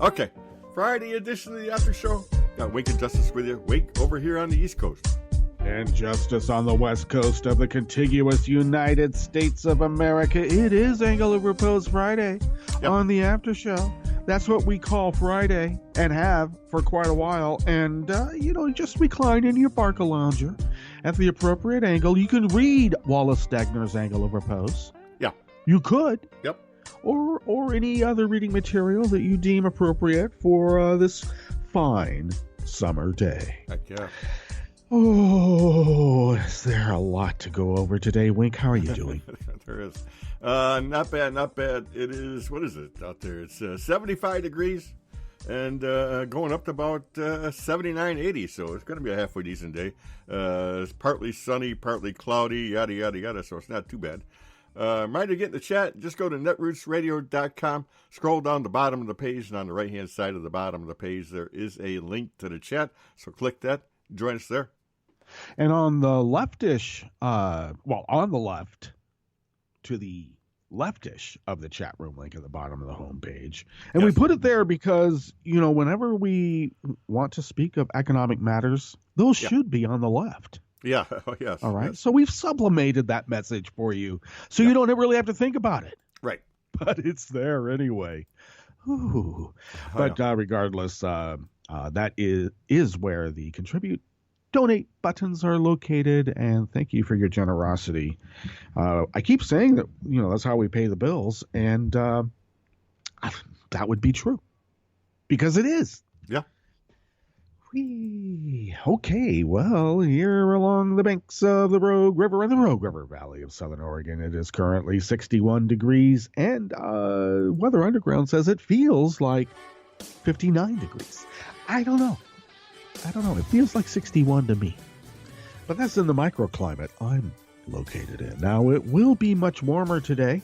Okay, Friday edition of the After Show. Got Wink and Justice with you. Wink over here on the East Coast. And Justice on the west coast of the contiguous United States of America. It is Angle of Repose Friday on the After Show. That's what we call Friday and have for quite a while. And, just recline in your Barca lounger at the appropriate angle. You can read Wallace Stegner's Angle of Repose. Yeah. You could. Yep. Or any other reading material that you deem appropriate for this fine summer day. Heck yeah. Oh, is there a lot to go over today? Wink, how are you doing? There is. Not bad, not bad. It is, what is it out there? It's 75 degrees and going up to about 79, 80. So it's going to be a halfway decent day. It's partly sunny, partly cloudy, yada, yada, yada. So it's not too bad. Reminder to get in the chat. Just go to netrootsradio.com. Scroll down the bottom of the page, and on the right-hand side of the bottom of the page, there is a link to the chat. So click that. Join us there. And on the leftish, on the left, to the leftish of the chat room link at the bottom of the homepage. And we put it there because, whenever we want to speak of economic matters, those should be on the left. Yeah. Oh, yes. All right. Yes. So we've sublimated that message for you. So you don't really have to think about it. Right. But it's there anyway. Ooh. But regardless, that is where the contribute donate buttons are located, and thank you for your generosity. I keep saying that, that's how we pay the bills, and that would be true because it is. Yeah. Okay, well, here along the banks of the Rogue River and the Rogue River Valley of Southern Oregon, it is currently 61 degrees, and Weather Underground says it feels like 59 degrees. I don't know. It feels like 61 to me. But that's in the microclimate I'm located in. Now, it will be much warmer today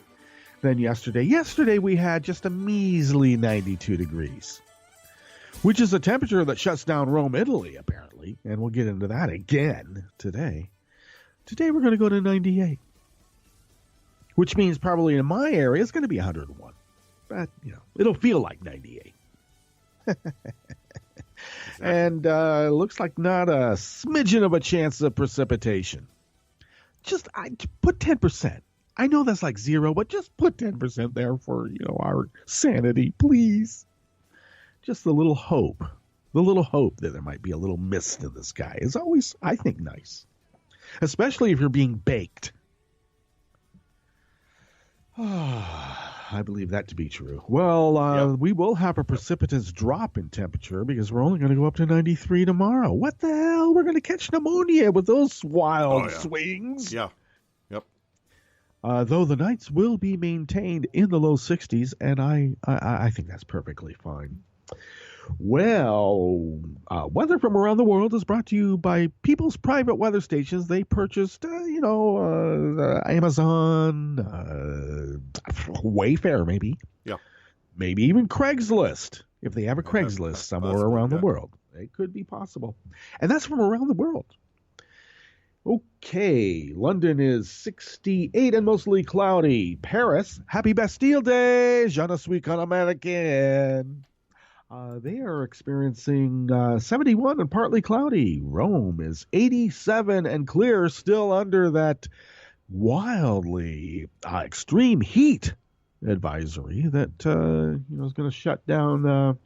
than yesterday. Yesterday, we had just a measly 92 degrees, which is a temperature that shuts down Rome, Italy, apparently. And we'll get into that again today. Today, we're going to go to 98, which means probably in my area, it's going to be 101. But, it'll feel like 98. And looks like not a smidgen of a chance of precipitation. Just put 10%. I know that's like zero, but just put 10% there for, our sanity, please. Just a little hope. The little hope that there might be a little mist in the sky is always, I think, nice. Especially if you're being baked. I believe that to be true. Well, we will have a precipitous drop in temperature because we're only going to go up to 93 tomorrow. What the hell? We're going to catch pneumonia with those wild swings. Yeah. Yep. Though the nights will be maintained in the low 60s, and I think that's perfectly fine. Well, weather from around the world is brought to you by people's private weather stations. They purchased, Amazon, Wayfair, maybe. Yeah. Maybe even Craigslist, if they have a Craigslist somewhere possible, around the world. It could be possible. And that's from around the world. Okay, London is 68 and mostly cloudy. Paris, happy Bastille Day, je ne suis qu'un American. They are experiencing 71 and partly cloudy. Rome is 87 and clear, still under that wildly extreme heat advisory that is going to shut down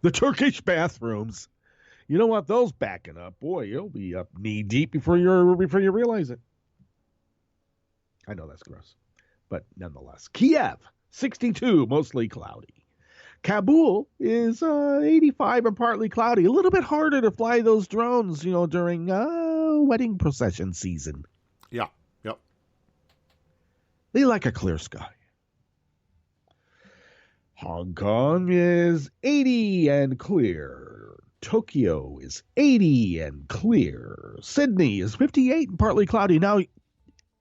the Turkish bathrooms. You don't want those backing up. Boy, you'll be up knee deep before you realize it. I know that's gross, but nonetheless. Kiev, 62, mostly cloudy. Kabul is 85 and partly cloudy. A little bit harder to fly those drones, during wedding procession season. Yeah. Yep. They like a clear sky. Hong Kong is 80 and clear. Tokyo is 80 and clear. Sydney is 58 and partly cloudy. Now,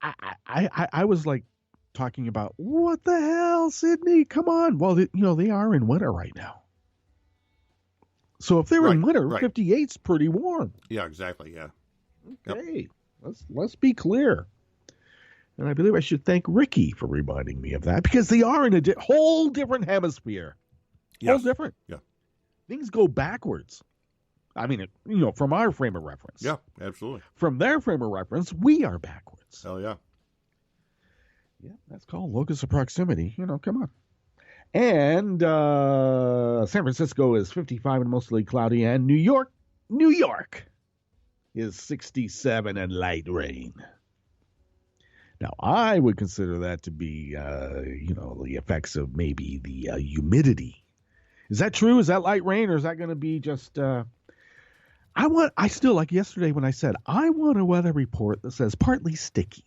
I was like, talking about, what the hell, Sydney? Come on. Well, they are in winter right now. So if they're in winter, 58's pretty warm. Yeah, exactly. Yeah. Okay. Yep. Let's be clear. And I believe I should thank Ricky for reminding me of that because they are in a whole different hemisphere. All Yes. different. Yeah. Things go backwards. I mean, from our frame of reference. Yeah, absolutely. From their frame of reference, we are backwards. Hell yeah. Yeah, that's called locus of proximity. Come on. And San Francisco is 55 and mostly cloudy, and New York is 67 and light rain. Now, I would consider that to be, the effects of maybe the humidity. Is that true? Is that light rain, or is that going to be just? I still, like yesterday when I said, I want a weather report that says partly sticky.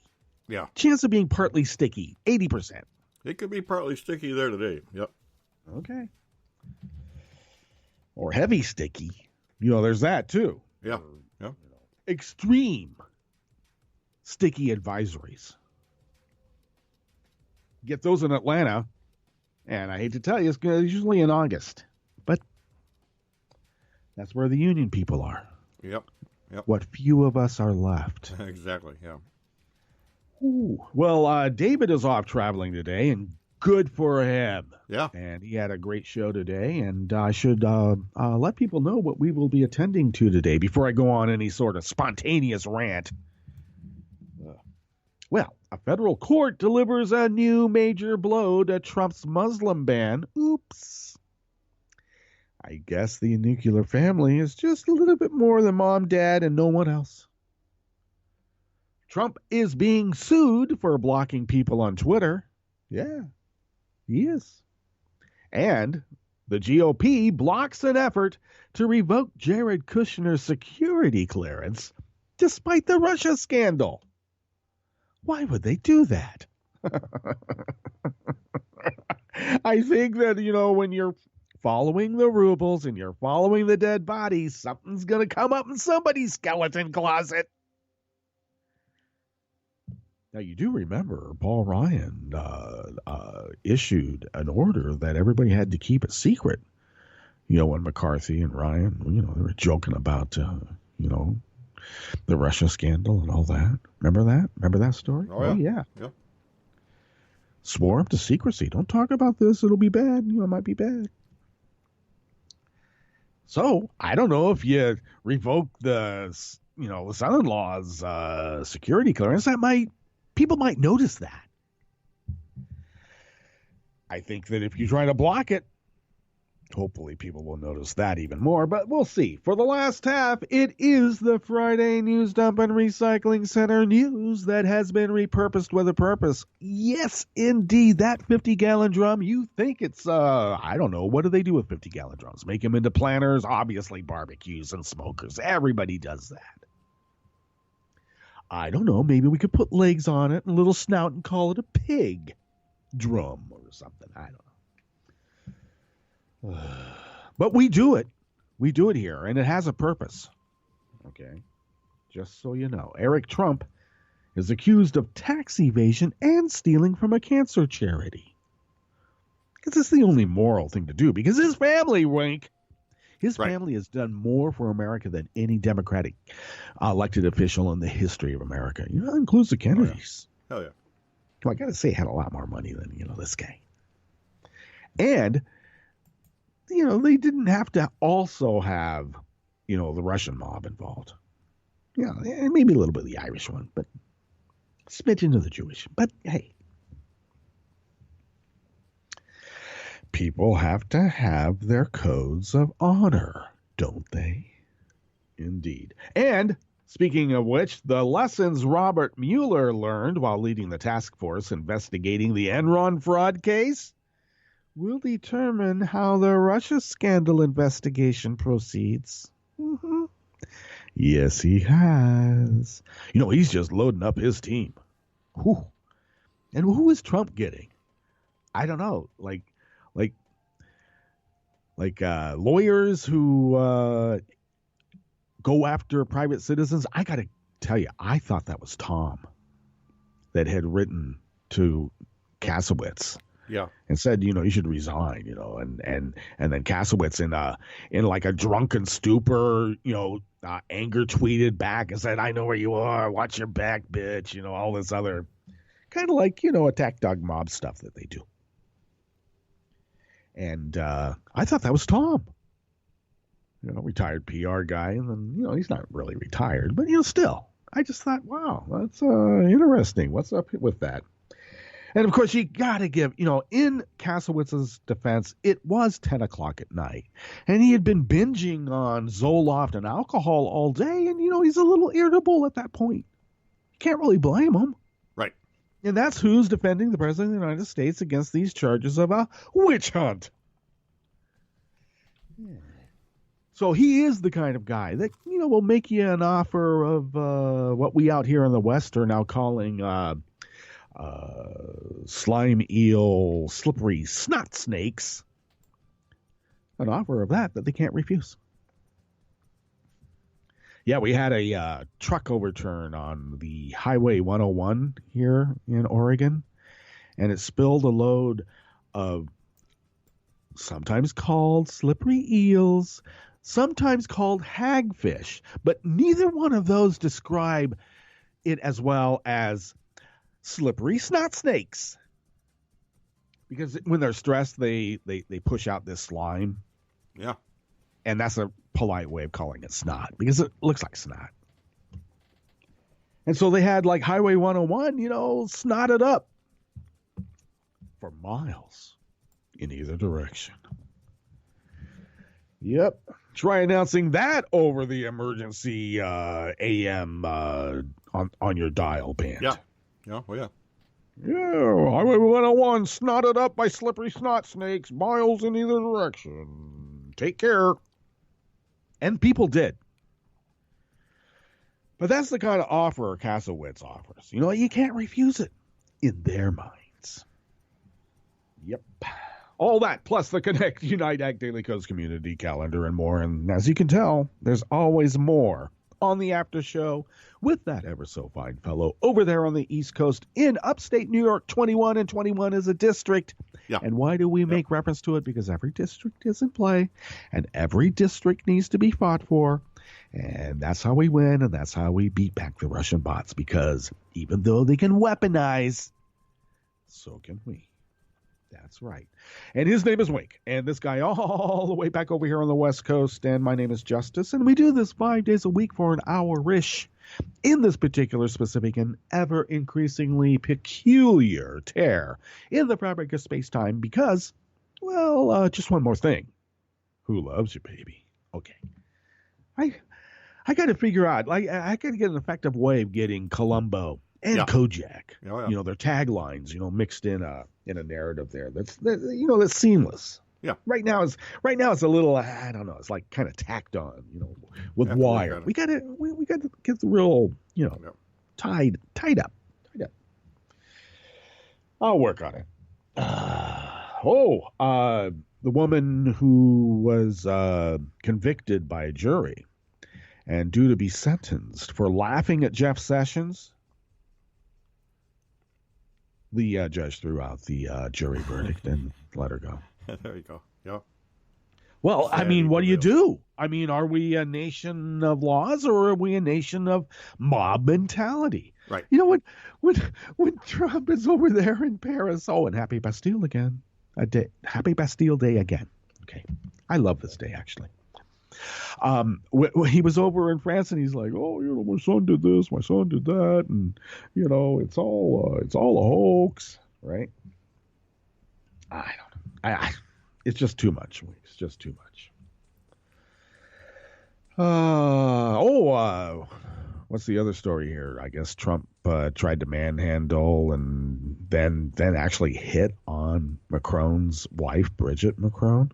Yeah. Chance of being partly sticky, 80%. It could be partly sticky there today. Yep. Okay. Or heavy sticky. There's that too. Yeah. Yeah. Extreme sticky advisories. Get those in Atlanta, and I hate to tell you, it's usually in August. But that's where the union people are. Yep. Yep. What few of us are left. Exactly. Yeah. Ooh. Well, David is off traveling today, and good for him. Yeah. And he had a great show today, and I should let people know what we will be attending to today before I go on any sort of spontaneous rant. Well, a federal court delivers a new major blow to Trump's Muslim ban. Oops. I guess the nuclear family is just a little bit more than mom, dad, and no one else. Trump is being sued for blocking people on Twitter. Yeah, he is. And the GOP blocks an effort to revoke Jared Kushner's security clearance despite the Russia scandal. Why would they do that? I think that, when you're following the rubles and you're following the dead bodies, something's going to come up in somebody's skeleton closet. Now, you do remember Paul Ryan issued an order that everybody had to keep a secret. When McCarthy and Ryan, they were joking about, the Russia scandal and all that. Remember that? Remember that story? Oh, yeah. Yeah. Swore up to secrecy. Don't talk about this. It'll be bad. It might be bad. So, I don't know if you revoke the son-in-law's security clearance, people might notice that. I think that if you try to block it, hopefully people will notice that even more, but we'll see. For the last half, it is the Friday News Dump and Recycling Center news that has been repurposed with a purpose. Yes, indeed, that 50-gallon drum, you think it's, I don't know, what do they do with 50-gallon drums? Make them into planters? Obviously barbecues and smokers. Everybody does that. I don't know, maybe we could put legs on it and a little snout and call it a pig drum or something. I don't know. But we do it. We do it here, and it has a purpose. Okay? Just so you know. Eric Trump is accused of tax evasion and stealing from a cancer charity. Because it's the only moral thing to do, because his family, his family has done more for America than any Democratic elected official in the history of America. That includes the Kennedys. Hell yeah. Well, I got to say, had a lot more money than, this guy. And they didn't have to also have, the Russian mob involved. And maybe a little bit of the Irish one, but a smidgen of the Jewish. But hey, people have to have their codes of honor, don't they? Indeed. And speaking of which, the lessons Robert Mueller learned while leading the task force investigating the Enron fraud case will determine how the Russia scandal investigation proceeds. Mm-hmm. Yes, he has. He's just loading up his team. Whew. And who is Trump getting? I don't know. Like lawyers who go after private citizens. I got to tell you, I thought that was Tom that had written to Kasowitz. Yeah. And said, you should resign, and then Kasowitz in like a drunken stupor, anger tweeted back and said, I know where you are, watch your back, bitch, all this other kind of like, attack dog mob stuff that they do. And I thought that was Tom, retired PR guy. And then, he's not really retired, but, still. I just thought, wow, that's interesting. What's up with that? And, of course, you got to give, in Kaslowitz's defense, it was 10 o'clock at night. And he had been binging on Zoloft and alcohol all day. And, he's a little irritable at that point. You can't really blame him. Right. And that's who's defending the President of the United States against these charges of a witch hunt. Yeah. So he is the kind of guy that, will make you an offer of what we out here in the West are now calling slime eel, slippery snot snakes. An offer of that they can't refuse. Yeah, we had a truck overturn on the Highway 101 here in Oregon, and it spilled a load of sometimes called slippery eels, sometimes called hagfish, but neither one of those describe it as well as slippery snot snakes. Because when they're stressed, they push out this slime. Yeah. And that's a polite way of calling it snot, because it looks like snot. And so they had like Highway 101, snotted up for miles in either direction. Yep. Try announcing that over the emergency AM on your dial band. Yeah. Yeah. Well, yeah. Yeah. Highway 101 snotted up by slippery snot snakes, miles in either direction. Take care. And people did. But that's the kind of offer Kaslowitz offers. You can't refuse it in their minds. Yep. All that, plus the Connect, Unite, Act, Daily Coast community calendar and more. And as you can tell, there's always more on the after show with that ever so fine fellow over there on the East Coast in upstate New York. 21 and 21 is a district. Yeah. And why do we make reference to it? Because every district is in play and every district needs to be fought for. And that's how we win, and that's how we beat back the Russian bots, because even though they can weaponize, so can we. That's right. And his name is Wink, and this guy all the way back over here on the West Coast, and my name is Justice, and we do this 5 days a week for an hour-ish in this particular specific and ever-increasingly peculiar tear in the fabric of space-time because, well, just one more thing. Who loves you, baby? Okay. I got to figure out, I got to get an effective way of getting Columbo and Kojak, their taglines, mixed in a narrative there. That's seamless. Yeah. Right now it's a little, I don't know, it's like kind of tacked on, with wire. We got to get the real, tied up. I'll work on it. The woman who was convicted by a jury and due to be sentenced for laughing at Jeff Sessions, the judge threw out the jury verdict and let her go. There you go. Yeah. Well, I mean, what do you do? I mean, are we a nation of laws or are we a nation of mob mentality? Right. When Trump is over there in Paris, and happy Bastille again. Happy Bastille Day again. Okay. I love this day, actually. When he was over in France and he's like, my son did this, my son did that, and it's all a hoax, right? I don't know. It's just too much. It's just too much. What's the other story here? I guess Trump tried to manhandle and then actually hit on Macron's wife, Brigitte Macron.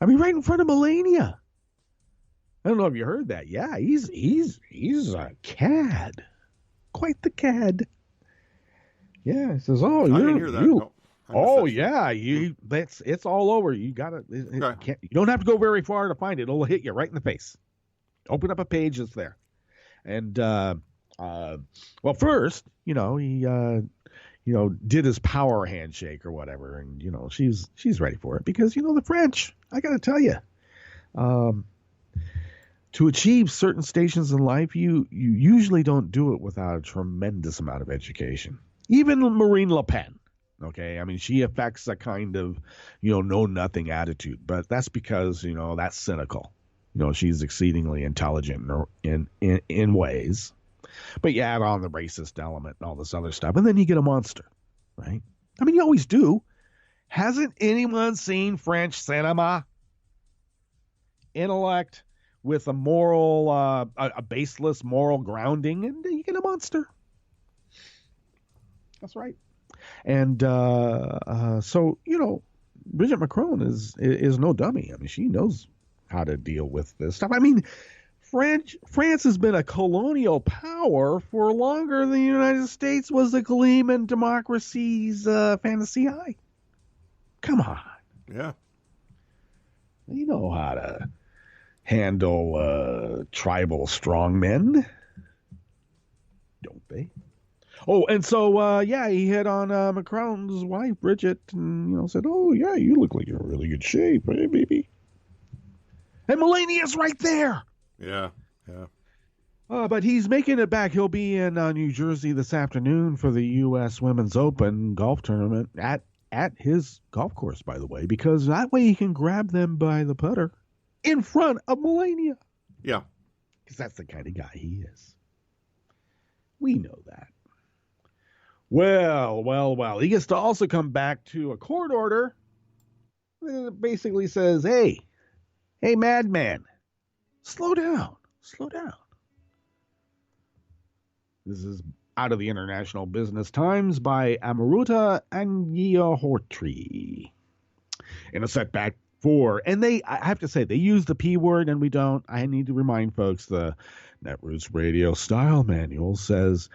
I mean, right in front of Melania. I don't know if you heard that. Yeah, he's a cad, quite the cad. Yeah, he says, "Oh, I didn't hear that. No, it's all over. You got it. You don't have to go very far to find it. It'll hit you right in the face. Open up a page, it's there." And first, he did his power handshake or whatever, and she's ready for it because the French. I got to tell you, to achieve certain stations in life, you usually don't do it without a tremendous amount of education. Even Marine Le Pen, Okay, I mean, she affects a kind of, know nothing attitude, but that's because, that's cynical. She's exceedingly intelligent in ways, but you add on the racist element and all this other stuff, and then you get a monster, right? I mean, you always do. Hasn't anyone seen French cinema? Intellect with a moral, a baseless moral grounding, and you get a monster. That's right. And so, Bridget Macron is no dummy. I mean, she knows how to deal with this stuff. I mean, France has been a colonial power for longer than the United States was a gleam in democracy's fantasy eye. Come on. Yeah. You know how to handle tribal strongmen, don't they? Oh, and so, he hit on Macron's wife, Bridget, and, said, oh, yeah, you look like you're in really good shape, hey, baby. And Melania's right there. Yeah. But he's making it back. He'll be in New Jersey this afternoon for the U.S. Women's Open golf tournament at his golf course, by the way, because that way he can grab them by the putter in front of Melania. Yeah. Because that's the kind of guy he is. We know that. Well. He gets to also come back to a court order that basically says, hey, madman, slow down. This is out of the International Business Times by Amruta Angiahortri. In a setback for, and I have to say, they use the P word and we don't. I need to remind folks the Netroots Radio Style Manual says,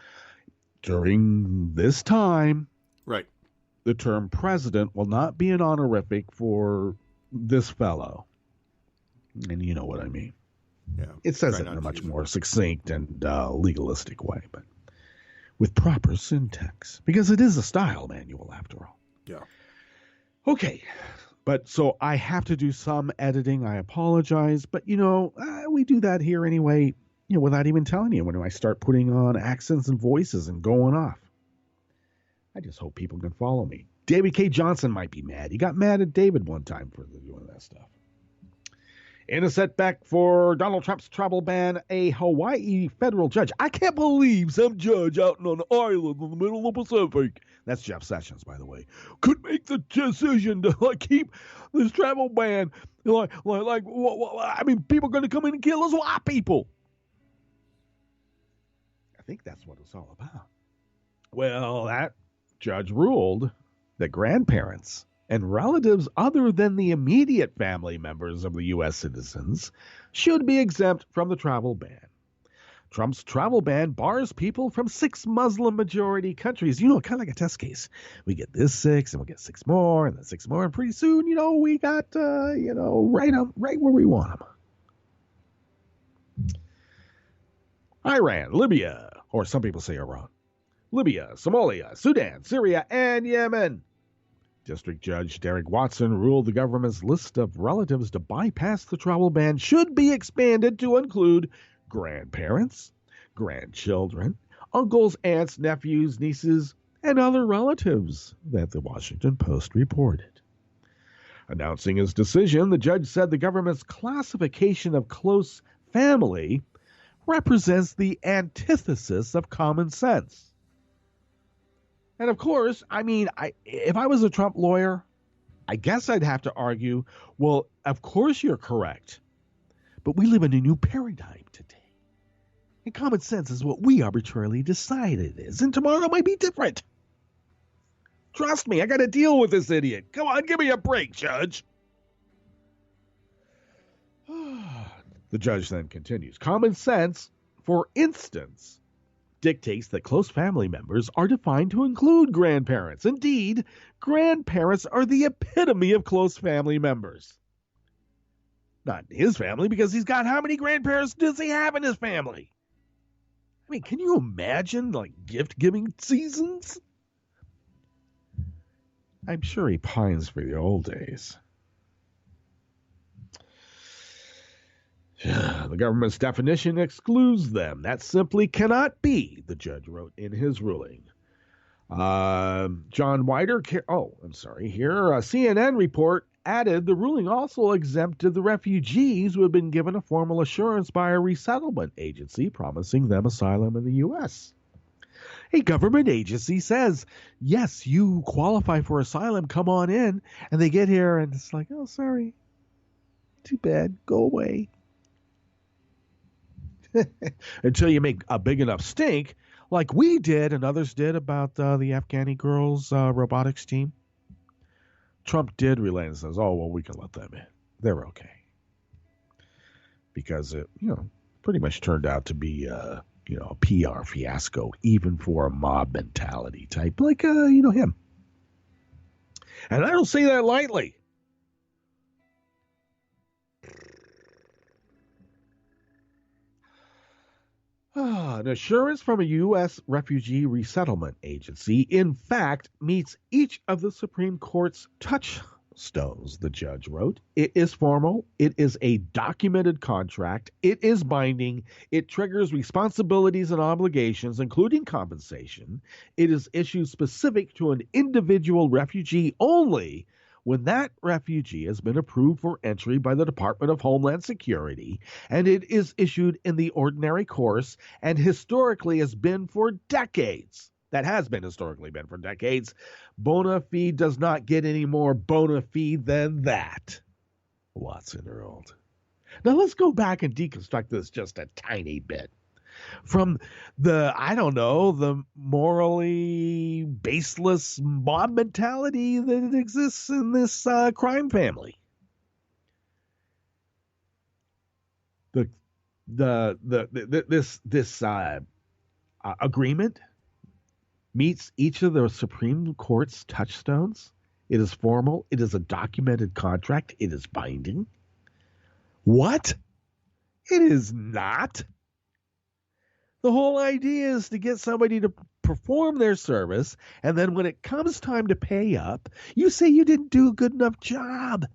during this time, right, the term president will not be an honorific for this fellow. And you know what I mean. Yeah, it says it in a much more succinct and legalistic way, but with proper syntax, because it is a style manual after all. Yeah. Okay. But so I have to do some editing. I apologize. But, we do that here anyway, without even telling you when I start putting on accents and voices and going off. I just hope people can follow me. David K. Johnson might be mad. He got mad at David one time for doing that stuff. In a setback for Donald Trump's travel ban, a Hawaii federal judge. I can't believe some judge out on an island in the middle of the Pacific. That's Jeff Sessions, by the way. Could make the decision to keep this travel ban. I mean, people are going to come in and kill us white people. I think that's what it's all about. Well, that judge ruled that grandparents and relatives other than the immediate family members of the U.S. citizens should be exempt from the travel ban. Trump's travel ban bars people from 6 Muslim-majority countries. Kind of like a test case. We get this 6, and we'll get 6 more, and then 6 more, and pretty soon, we got, right where we want them. Iran, Libya, or some people say Iran, Libya, Somalia, Sudan, Syria, and Yemen. District Judge Derek Watson ruled the government's list of relatives to bypass the travel ban should be expanded to include grandparents, grandchildren, uncles, aunts, nephews, nieces, and other relatives, that the Washington Post reported. Announcing his decision, the judge said the government's classification of close family represents the antithesis of common sense. And of course, if I was a Trump lawyer, I guess I'd have to argue, well, of course you're correct. But we live in a new paradigm today. And common sense is what we arbitrarily decide it is. And tomorrow might be different. Trust me, I got to deal with this idiot. Come on, give me a break, Judge. The judge then continues. Common sense, for instance, dictates that close family members are defined to include grandparents. Indeed, grandparents are the epitome of close family members. Not in his family, because he's got how many grandparents does he have in his family? I mean, can you imagine, gift-giving seasons? I'm sure he pines for the old days. The government's definition excludes them. That simply cannot be, the judge wrote in his ruling. John Wider. I'm sorry. Here, a CNN report added the ruling also exempted the refugees who had been given a formal assurance by a resettlement agency promising them asylum in the U.S. A government agency says, yes, you qualify for asylum, come on in. And they get here and it's like, oh, sorry. Too bad. Go away. Until you make a big enough stink, like we did and others did about the Afghani girls' robotics team. Trump did relent and says, oh, well, we can let them in. They're okay. Because it, pretty much turned out to be, a PR fiasco, even for a mob mentality type like, him. And I don't say that lightly. An assurance from a U.S. refugee resettlement agency, in fact, meets each of the Supreme Court's touchstones, the judge wrote. It is formal. It is a documented contract. It is binding. It triggers responsibilities and obligations, including compensation. It is issued specific to an individual refugee only when that refugee has been approved for entry by the Department of Homeland Security, and it is issued in the ordinary course and historically has been for decades. That has been historically been for decades. Bona fide does not get any more bona fide than that. Watson Earl. Now let's go back and deconstruct this just a tiny bit. From the morally baseless mob mentality that exists in this crime family. This agreement meets each of the Supreme Court's touchstones. It is formal. It is a documented contract. It is binding. What? It is not. The whole idea is to get somebody to perform their service, and then when it comes time to pay up, you say you didn't do a good enough job,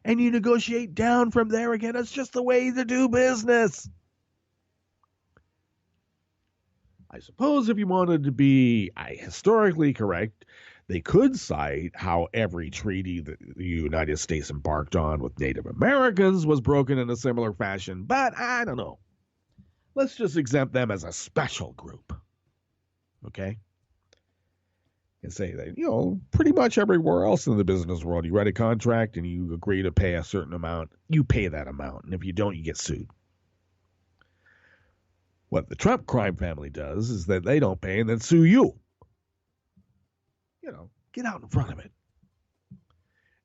and you negotiate down from there again. It's just the way to do business. I suppose if you wanted to be historically correct, they could cite how every treaty that the United States embarked on with Native Americans was broken in a similar fashion, but I don't know. Let's just exempt them as a special group, okay? And say that, pretty much everywhere else in the business world, you write a contract and you agree to pay a certain amount, you pay that amount. And if you don't, you get sued. What the Trump crime family does is that they don't pay and then sue you. Get out in front of it.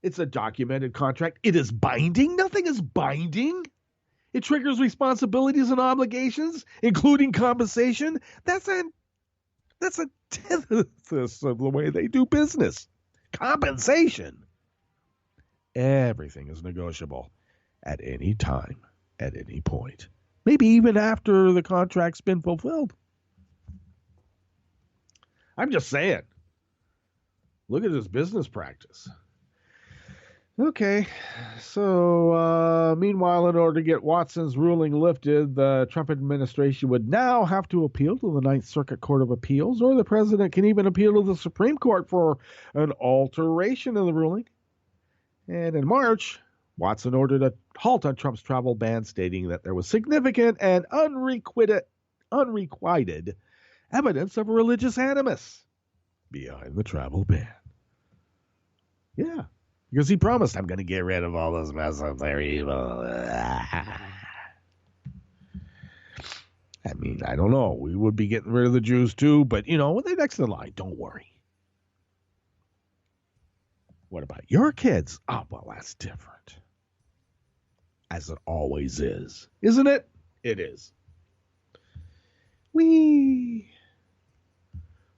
It's a documented contract. It is binding. Nothing is binding. It triggers responsibilities and obligations, including compensation. That's a antithesis of the way they do business. Compensation. Everything is negotiable at any time, at any point. Maybe even after the contract's been fulfilled. I'm just saying. Look at this business practice. Okay, so meanwhile, in order to get Watson's ruling lifted, the Trump administration would now have to appeal to the Ninth Circuit Court of Appeals, or the president can even appeal to the Supreme Court for an alteration of the ruling. And in March, Watson ordered a halt on Trump's travel ban, stating that there was significant and unrequited evidence of religious animus behind the travel ban. Yeah. Because he promised, I'm going to get rid of all those Muslims. They're evil. I mean, I don't know. We would be getting rid of the Jews too, but, when they're next in line, don't worry. What about your kids? Oh, well, that's different. As it always is. Isn't it? It is.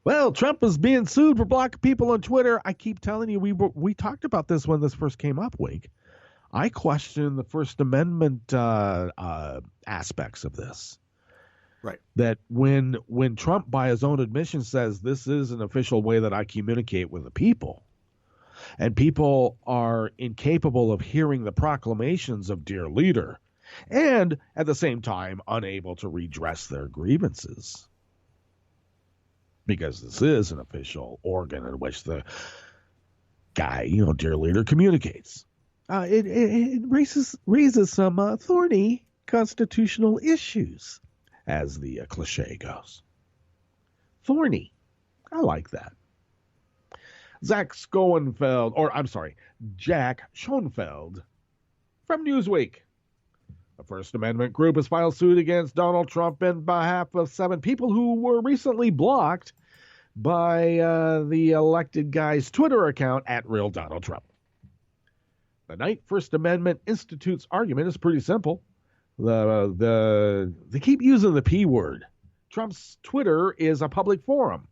Well, Trump is being sued for blocking people on Twitter. I keep telling you, we talked about this when this first came up, Wink. I question the First Amendment aspects of this. Right. That when Trump, by his own admission, says this is an official way that I communicate with the people, and people are incapable of hearing the proclamations of dear leader, and at the same time unable to redress their grievances, because this is an official organ in which the guy, dear leader, communicates. It raises some thorny constitutional issues, as the cliche goes. Thorny. I like that. Jack Schoenfeld from Newsweek. The First Amendment group has filed suit against Donald Trump in behalf of 7 people who were recently blocked by the elected guy's Twitter account at Real Donald Trump. The Knight First Amendment Institute's argument is pretty simple. They keep using the P word. Trump's Twitter is a public forum,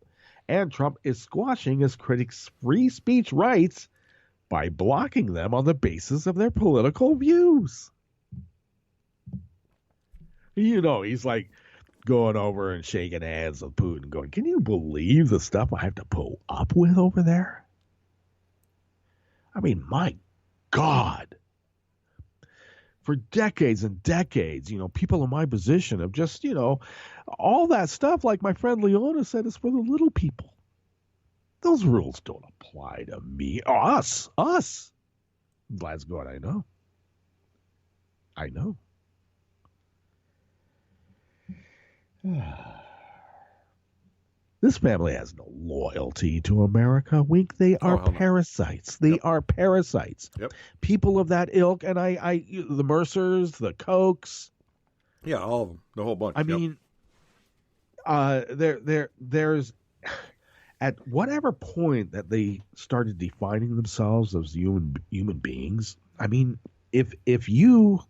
and Trump is squashing his critics' free speech rights by blocking them on the basis of their political views. He's like going over and shaking hands with Putin, going, can you believe the stuff I have to put up with over there? I mean, my God. For decades and decades, people in my position have just, all that stuff, like my friend Leona said, is for the little people. Those rules don't apply to me. Oh, us. That's what I know. This family has no loyalty to America, Wink. They are parasites. They are parasites. Yep. People of that ilk, and the Mercers, the Kochs. Yeah, all of them, the whole bunch. I mean, there's at whatever point that they started defining themselves as human beings. I mean, if you,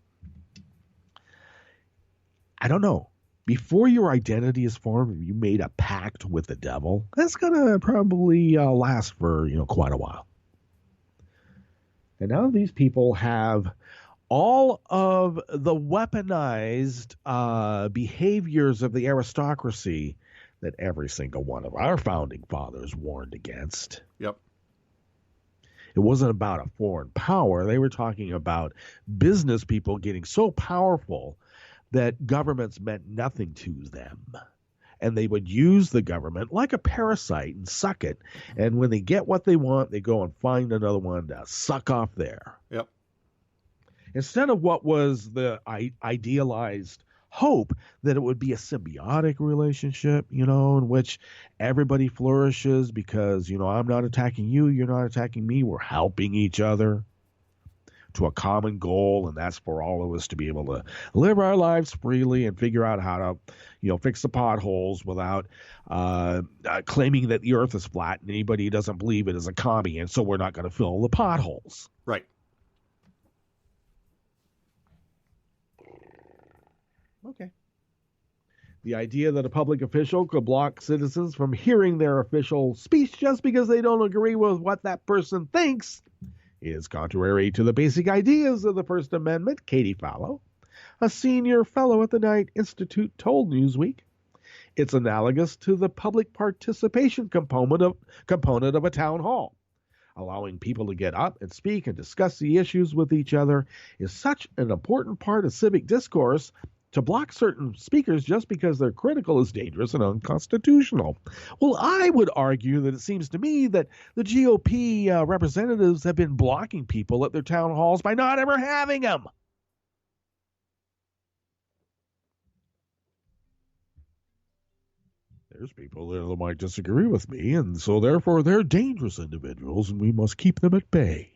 I don't know. Before your identity is formed, you made a pact with the devil. That's going to probably last for, quite a while. And now these people have all of the weaponized behaviors of the aristocracy that every single one of our founding fathers warned against. Yep. It wasn't about a foreign power. They were talking about business people getting so powerful that governments meant nothing to them. And they would use the government like a parasite and suck it. And when they get what they want, they go and find another one to suck off there. Yep. Instead of what was the idealized hope that it would be a symbiotic relationship, in which everybody flourishes because, I'm not attacking you, you're not attacking me, we're helping each other to a common goal, and that's for all of us to be able to live our lives freely and figure out how to, fix the potholes without claiming that the earth is flat, and anybody who doesn't believe it is a commie, and so we're not going to fill the potholes. Right. Okay. The idea that a public official could block citizens from hearing their official speech just because they don't agree with what that person thinks is contrary to the basic ideas of the First Amendment, Katie Fallow, a senior fellow at the Knight Institute, told Newsweek. It's analogous to the public participation component of a town hall. Allowing people to get up and speak and discuss the issues with each other is such an important part of civic discourse. To block certain speakers just because they're critical is dangerous and unconstitutional. Well, I would argue that it seems to me that the GOP representatives have been blocking people at their town halls by not ever having them. There's people there that might disagree with me, and so therefore they're dangerous individuals, and we must keep them at bay.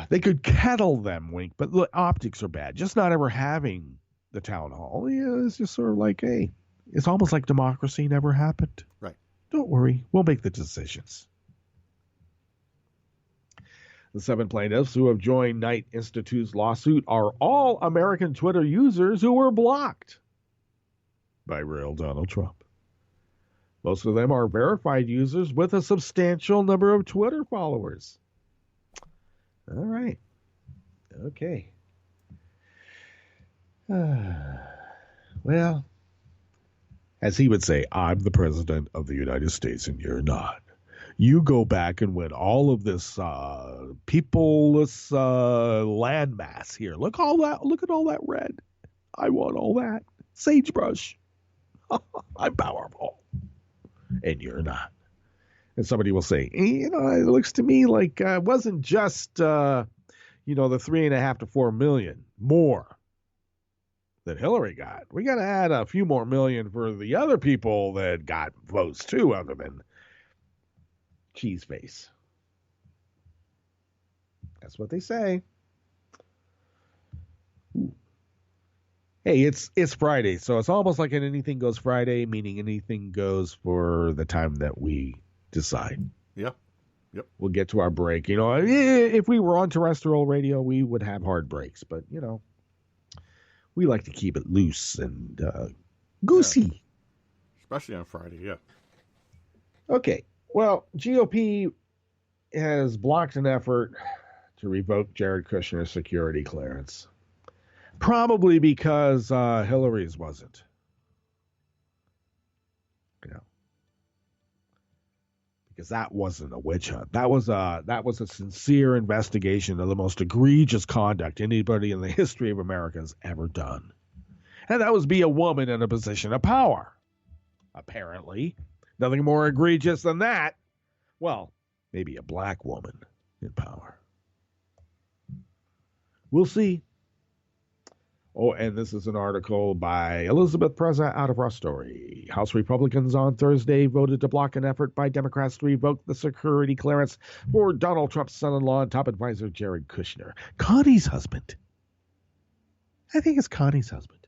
They could kettle them, Wink, but the optics are bad. Just not ever having the town hall, it's just sort of like, hey, it's almost like democracy never happened. Right. Don't worry, we'll make the decisions. The 7 plaintiffs who have joined Knight Institute's lawsuit are all American Twitter users who were blocked by real Donald Trump. Most of them are verified users with a substantial number of Twitter followers. All right. Okay. Well, as he would say, I'm the president of the United States and you're not. You go back and win all of this peopleless landmass here. Look at all that red. I want all that. Sagebrush. I'm powerful. And you're not. And somebody will say, it looks to me like it wasn't just, the 3.5 to 4 million more that Hillary got. We got to add a few more million for the other people that got votes too, other than Cheeseface. That's what they say. Ooh. Hey, it's Friday, so it's almost like an anything goes Friday, meaning anything goes for the time that we decide. Yep. We'll get to our break. If we were on terrestrial radio, we would have hard breaks, but we like to keep it loose and goosey. Yeah. Especially on Friday, yeah. Okay. Well, GOP has blocked an effort to revoke Jared Kushner's security clearance. Probably because Hillary's wasn't. Because that wasn't a witch hunt. That was a sincere investigation of the most egregious conduct anybody in the history of America has ever done. And that was be a woman in a position of power. Apparently. Nothing more egregious than that. Well, maybe a black woman in power. We'll see. Oh, and this is an article by Elizabeth Preza out of our story. House Republicans on Thursday voted to block an effort by Democrats to revoke the security clearance for Donald Trump's son-in-law and top advisor Jared Kushner, Connie's husband. I think it's Connie's husband.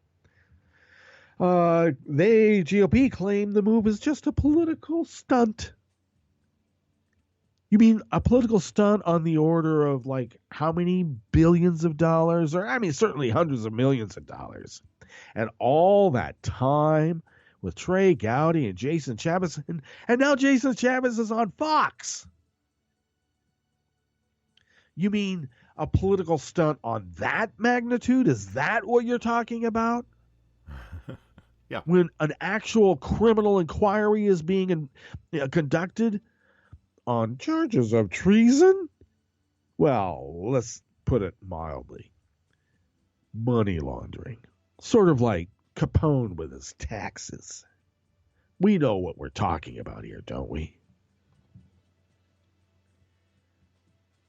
GOP claim the move is just a political stunt. You mean a political stunt on the order of how many billions of dollars? Or, certainly hundreds of millions of dollars. And all that time with Trey Gowdy and Jason Chaffetz. And now Jason Chaffetz is on Fox. You mean a political stunt on that magnitude? Is that what you're talking about? Yeah. When an actual criminal inquiry is being conducted on charges of treason? Well, let's put it mildly. Money laundering. Sort of like Capone with his taxes. We know what we're talking about here, don't we?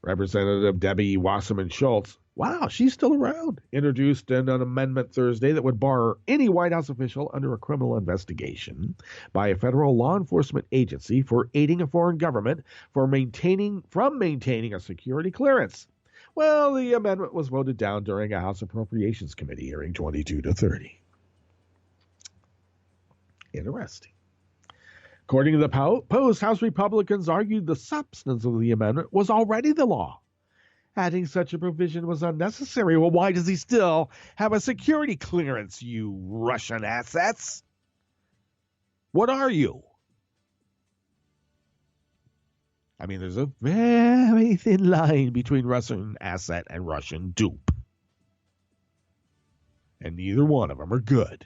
Representative Debbie Wasserman Schultz, wow, she's still around, introduced an amendment Thursday that would bar any White House official under a criminal investigation by a federal law enforcement agency for aiding a foreign government from maintaining a security clearance. Well, the amendment was voted down during a House Appropriations Committee hearing 22-30. Interesting. According to the Post, House Republicans argued the substance of the amendment was already the law. Adding such a provision was unnecessary. Well, why does he still have a security clearance, you Russian assets? What are you? There's a very thin line between Russian asset and Russian dupe. And neither one of them are good.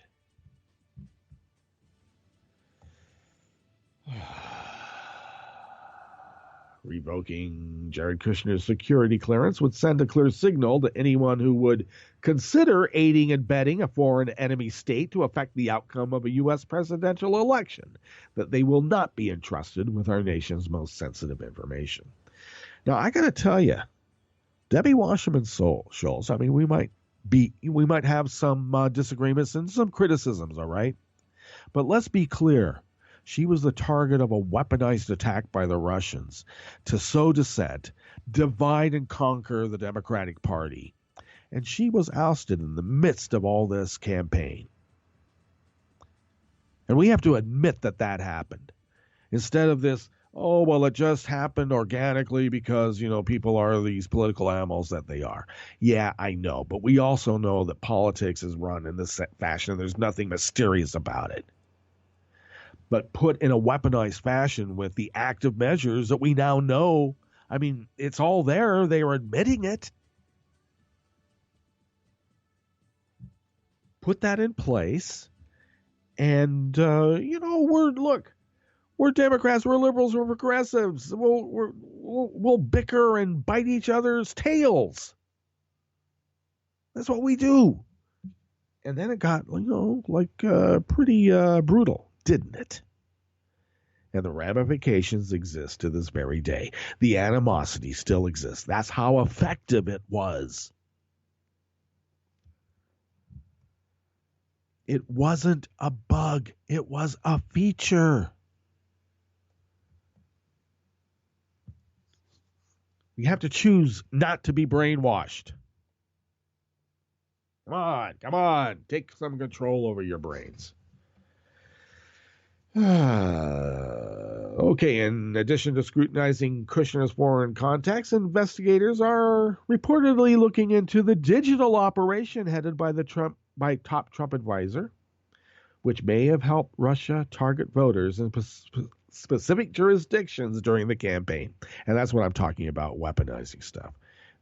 Revoking Jared Kushner's security clearance would send a clear signal to anyone who would consider aiding and abetting a foreign enemy state to affect the outcome of a U.S. presidential election, that they will not be entrusted with our nation's most sensitive information. Now, I got to tell you, Debbie Wasserman Schultz, we might have some disagreements and some criticisms, all right? But let's be clear. She was the target of a weaponized attack by the Russians to sow dissent, divide and conquer the Democratic Party. And she was ousted in the midst of all this campaign. And we have to admit that happened. Instead of this, it just happened organically because, people are these political animals that they are. Yeah, I know. But we also know that politics is run in this fashion, and there's nothing mysterious about it. But put in a weaponized fashion with the active measures that we now know. It's all there. They are admitting it. Put that in place. And, we're Democrats, we're liberals, we're progressives. We'll bicker and bite each other's tails. That's what we do. And then it got, pretty brutal, didn't it? And the ramifications exist to this very day. The animosity still exists. That's how effective it was. It wasn't a bug. It was a feature. You have to choose not to be brainwashed. Come on. Take some control over your brains. Okay, in addition to scrutinizing Kushner's foreign contacts, investigators are reportedly looking into the digital operation headed by top Trump advisor, which may have helped Russia target voters in specific jurisdictions during the campaign. And that's what I'm talking about, weaponizing stuff.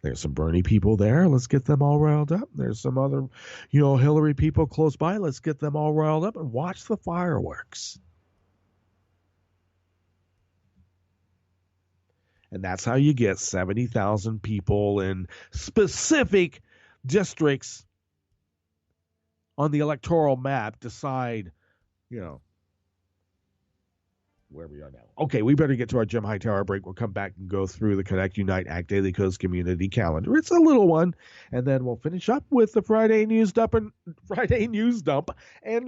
There's some Bernie people there. Let's get them all riled up. There's some other, Hillary people close by. Let's get them all riled up and watch the fireworks. And that's how you get 70,000 people in specific districts on the electoral map decide, where we are now. Okay, we better get to our Jim Hightower break. We'll come back and go through the Connect, Unite, Act Daily Coast Community Calendar. It's a little one, and then we'll finish up with the Friday News Dump and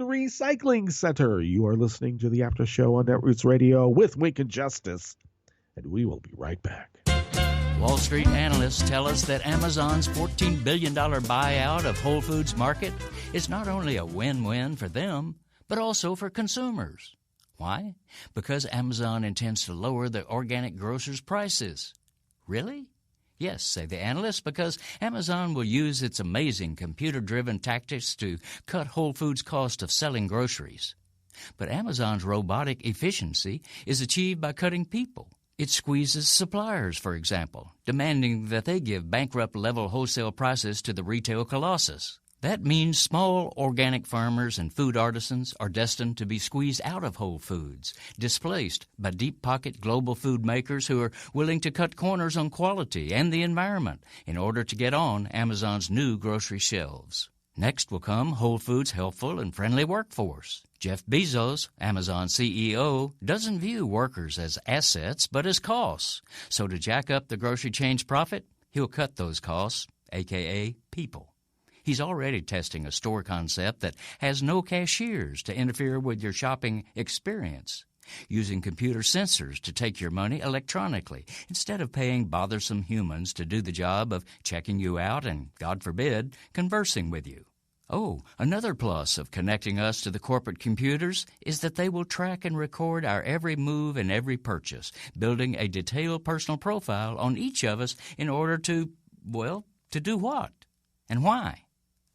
Recycling Center. You are listening to the After Show on Netroots Radio with Wink and Justice, and we will be right back. Wall Street analysts tell us that Amazon's $14 billion buyout of Whole Foods Market is not only a win-win for them, but also for consumers. Why? Because Amazon intends to lower the organic grocers' prices. Really? Yes, say the analysts, because Amazon will use its amazing computer-driven tactics to cut Whole Foods' cost of selling groceries. But Amazon's robotic efficiency is achieved by cutting people. It squeezes suppliers, for example, demanding that they give bankrupt-level wholesale prices to the retail colossus. That means small organic farmers and food artisans are destined to be squeezed out of Whole Foods, displaced by deep-pocket global food makers who are willing to cut corners on quality and the environment in order to get on Amazon's new grocery shelves. Next will come Whole Foods' helpful and friendly workforce. Jeff Bezos, Amazon CEO, doesn't view workers as assets but as costs. So to jack up the grocery chain's profit, he'll cut those costs, a.k.a. people. He's already testing a store concept that has no cashiers to interfere with your shopping experience, using computer sensors to take your money electronically instead of paying bothersome humans to do the job of checking you out and, God forbid, conversing with you. Oh, another plus of connecting us to the corporate computers is that they will track and record our every move and every purchase, building a detailed personal profile on each of us in order to do what? And why?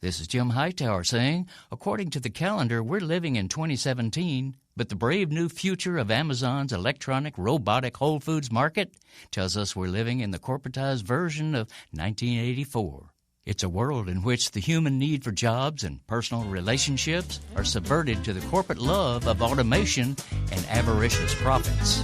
This is Jim Hightower saying, according to the calendar, we're living in 2017, but the brave new future of Amazon's electronic robotic Whole Foods market tells us we're living in the corporatized version of 1984. It's a world in which the human need for jobs and personal relationships are subverted to the corporate love of automation and avaricious profits.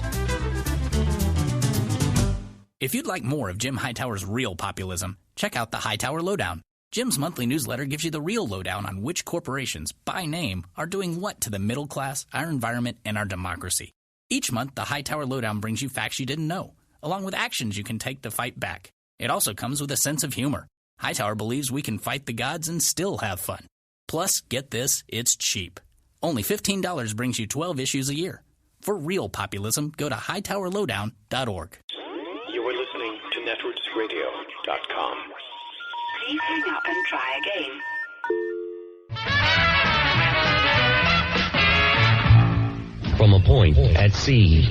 If you'd like more of Jim Hightower's real populism, check out the Hightower Lowdown. Jim's monthly newsletter gives you the real lowdown on which corporations, by name, are doing what to the middle class, our environment, and our democracy. Each month, the Hightower Lowdown brings you facts you didn't know, along with actions you can take to fight back. It also comes with a sense of humor. Hightower believes we can fight the gods and still have fun. Plus, get this, it's cheap. Only $15 brings you 12 issues a year. For real populism, go to hightowerlowdown.org. You are listening to netrootsradio.com. Please hang up and try again. From a point at sea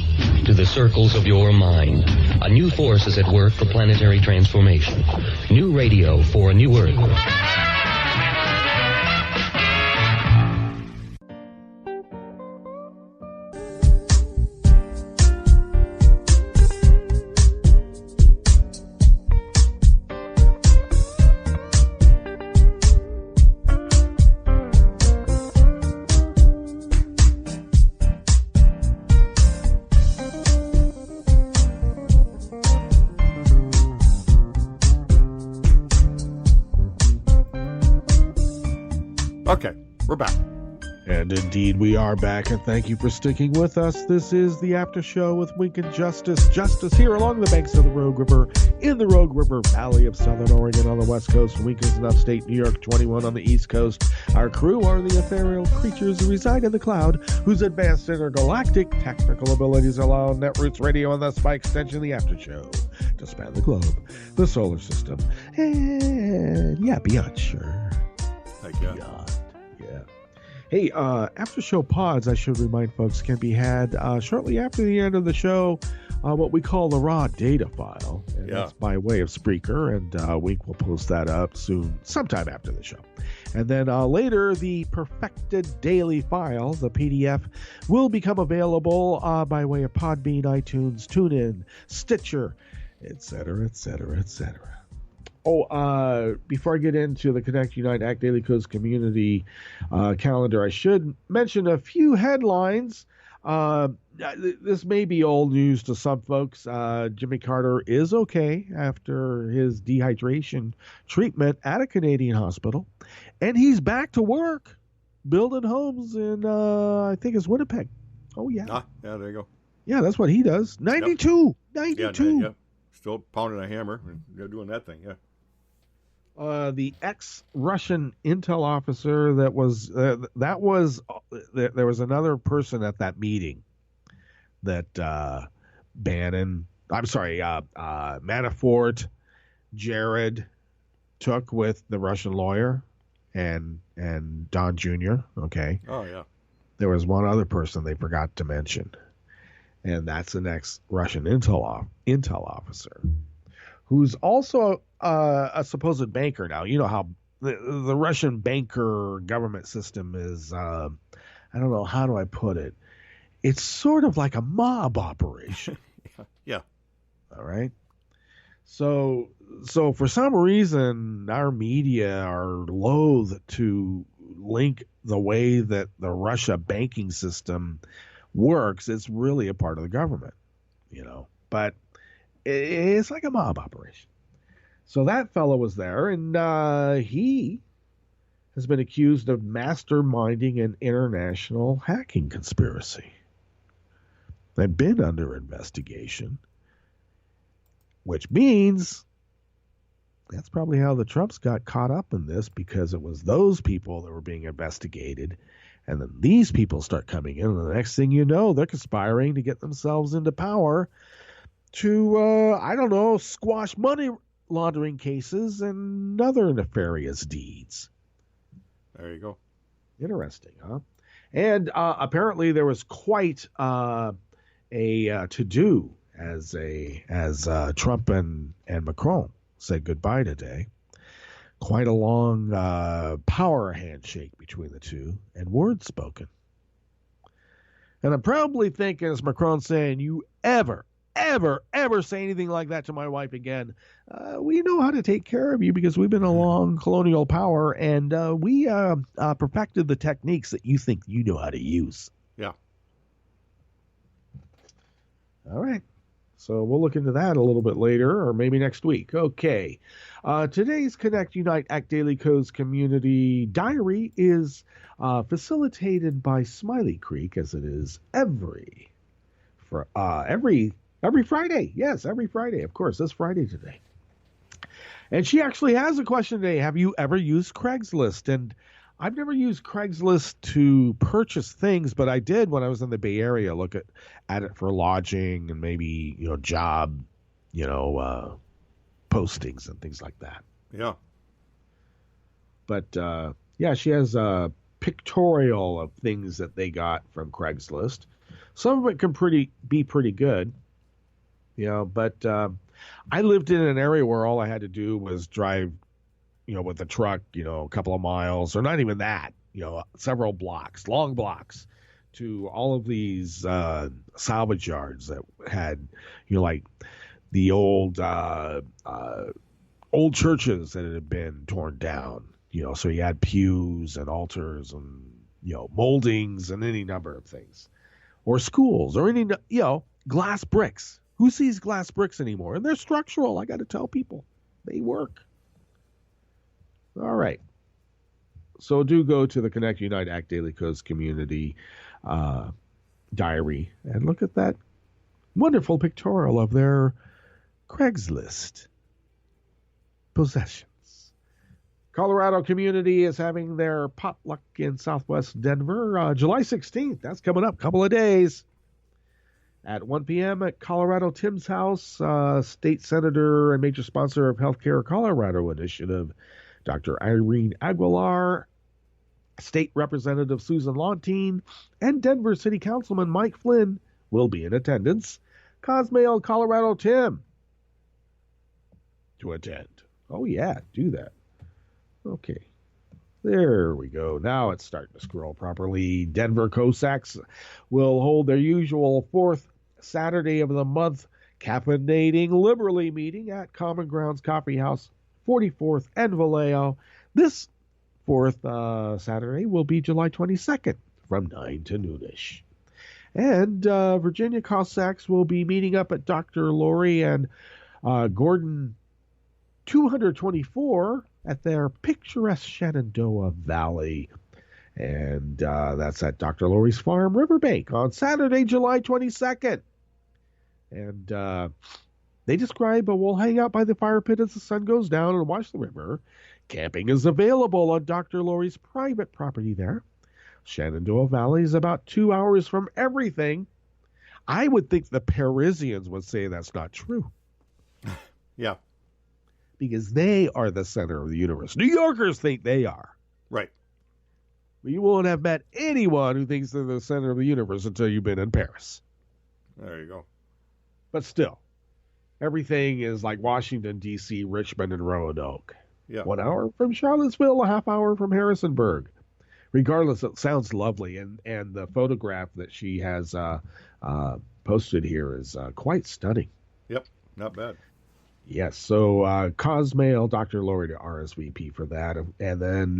to the circles of your mind, a new force is at work for planetary transformation. New radio for a new Earth. Okay, we're back. And indeed, we are back, and thank you for sticking with us. This is the After Show with Wink and Justice. Justice here along the banks of the Rogue River, in the Rogue River Valley of Southern Oregon on the West Coast. Wink is in upstate New York, 21 on the East Coast. Our crew are the ethereal creatures who reside in the cloud, whose advanced intergalactic technical abilities allow Netroots Radio and thus by extension the After Show to span the globe, the solar system, and beyond, sure. Heck yeah. Beyond, yeah. Hey, after show pods, I should remind folks, can be had shortly after the end of the show, what we call the raw data file. And that's by way of Spreaker, and Wink will post that up soon, sometime after the show. And then later, the perfected daily file, the PDF, will become available by way of Podbean, iTunes, TuneIn, Stitcher, etc., etc., etc. Oh, before I get into the Connect, Unite, Act Daily Codes community calendar, I should mention a few headlines. This may be old news to some folks. Jimmy Carter is okay after his dehydration treatment at a Canadian hospital, and he's back to work building homes in, I think it's Winnipeg. Oh, yeah. Yeah, there you go. Yeah, that's what he does. 92. Yep. 92. Yeah. Still pounding a hammer and they're doing that thing, yeah. The ex-Russian intel officer there was another person at that meeting that Manafort, Jared took with the Russian lawyer and Don Jr. Okay. Oh yeah. There was one other person they forgot to mention, and that's the next Russian intel officer, who's also a supposed banker now. You know how the Russian banker government system is, I don't know, how do I put it? It's sort of like a mob operation. Yeah. All right. So for some reason, our media are loath to link the way that the Russia banking system works. It's really a part of the government, but it's like a mob operation. So that fellow was there, and he has been accused of masterminding an international hacking conspiracy. They've been under investigation, which means that's probably how the Trumps got caught up in this, because it was those people that were being investigated, and then these people start coming in, and the next thing you know, they're conspiring to get themselves into power to, squash money laundering cases and other nefarious deeds. There you go. Interesting, huh? And apparently there was quite a to-do as Trump and Macron said goodbye today. Quite a long power handshake between the two, and words spoken. And I'm probably thinking, as Macron saying, you ever say anything like that to my wife again, we know how to take care of you because we've been a long colonial power, and we perfected the techniques that you think you know how to use. Yeah. All right. So we'll look into that a little bit later, or maybe next week. Okay. Today's Connect, Unite, Act Daily Codes Community Diary is facilitated by Smiley Creek, as it is every Friday. Yes, every Friday. Of course, this Friday today. And she actually has a question today. Have you ever used Craigslist? And I've never used Craigslist to purchase things, but I did when I was in the Bay Area look at it for lodging and maybe, job, postings and things like that. Yeah. But, she has a pictorial of things that they got from Craigslist. Some of it can be pretty good, but I lived in an area where all I had to do was drive, with the truck, a couple of miles, or not even that, several blocks, long blocks, to all of these salvage yards that had, like the old churches that had been torn down, so you had pews and altars and, moldings and any number of things, or schools, or any, glass bricks. Who sees glass bricks anymore? And they're structural. I got to tell people, they work. All right. So do go to the Connect Unite Act Daily Codes community diary and look at that wonderful pictorial of their Craigslist possessions. Colorado community is having their potluck in Southwest Denver, July 16th. That's coming up, couple of days. At 1 p.m. at Colorado Tim's House, State Senator and major sponsor of Healthcare Colorado Initiative, Dr. Irene Aguilar, State Representative Susan Lontine, and Denver City Councilman Mike Flynn will be in attendance. Cosmail Colorado Tim to attend. Oh, yeah, do that. Okay. There we go. Now it's starting to scroll properly. Denver Cossacks will hold their usual fourth Saturday of the month caffeinating liberally meeting at Common Grounds Coffee House, 44th and Vallejo. This fourth Saturday will be July 22nd from 9 to noonish. And Virginia Cossacks will be meeting up at Dr. Lori and Gordon 224 at their picturesque Shenandoah Valley. And that's at Dr. Lori's Farm, Riverbank, on Saturday, July 22nd. And they describe we'll hang out by the fire pit as the sun goes down and watch the river. Camping is available on Dr. Lori's private property there. Shenandoah Valley is about 2 hours from everything. I would think the Parisians would say that's not true. Yeah. Because they are the center of the universe. New Yorkers think they are. Right. But you won't have met anyone who thinks they're the center of the universe until you've been in Paris. There you go. But still, everything is like Washington, D.C., Richmond, and Roanoke. Yeah. 1 hour from Charlottesville, a half hour from Harrisonburg. Regardless, it sounds lovely. And the photograph that she has posted here is quite stunning. Yep. Not bad. Yes, so Cosmail, Dr. Lori to RSVP for that. And then,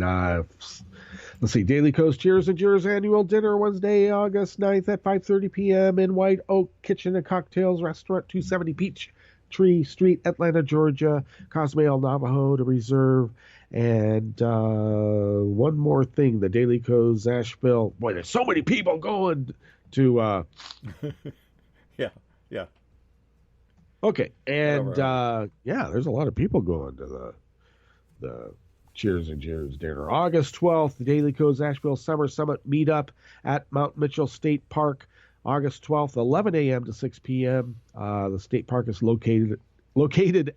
let's see, Daily Coast Cheers and Cheers Annual Dinner, Wednesday, August 9th at 5:30 p.m. in White Oak Kitchen and Cocktails Restaurant, 270 Peachtree Street, Atlanta, Georgia. Cosmail Navajo to reserve. And one more thing, the Daily Coast Asheville. Boy, there's so many people going to... Yeah. Okay, and there's a lot of people going to the Cheers and Cheers dinner. August 12th, the Daily Codes Asheville Summer Summit meetup at Mount Mitchell State Park. August 12th, 11 a.m. to 6 p.m. The state park is located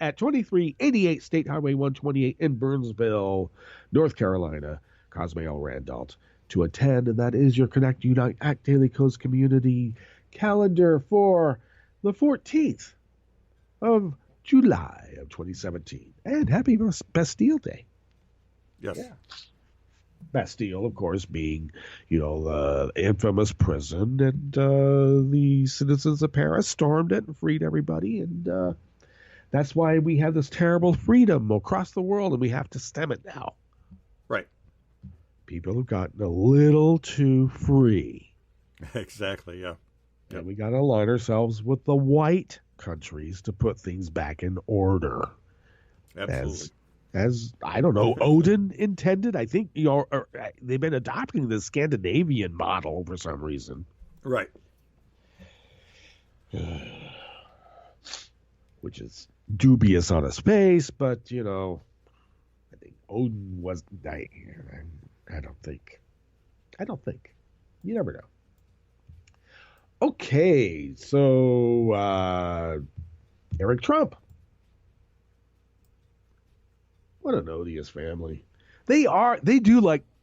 at 2388 State Highway 128 in Burnsville, North Carolina. Cosmail Randolph to attend, and that is your Connect Unite Act Daily Codes community calendar for the 14th of July of 2017. And happy Bastille Day. Yes. Yeah. Bastille, of course, being, the infamous prison, and the citizens of Paris stormed it and freed everybody, and that's why we have this terrible freedom across the world, and we have to stem it now. Right. People have gotten a little too free. Exactly, yeah. And we got to align ourselves with the white countries to put things back in order. Absolutely. As I don't know, Odin intended. I think they've been adopting the Scandinavian model for some reason. Right. Which is dubious on its face, but I think Odin was. I don't think. You never know. Okay, so Eric Trump. What an odious family. They do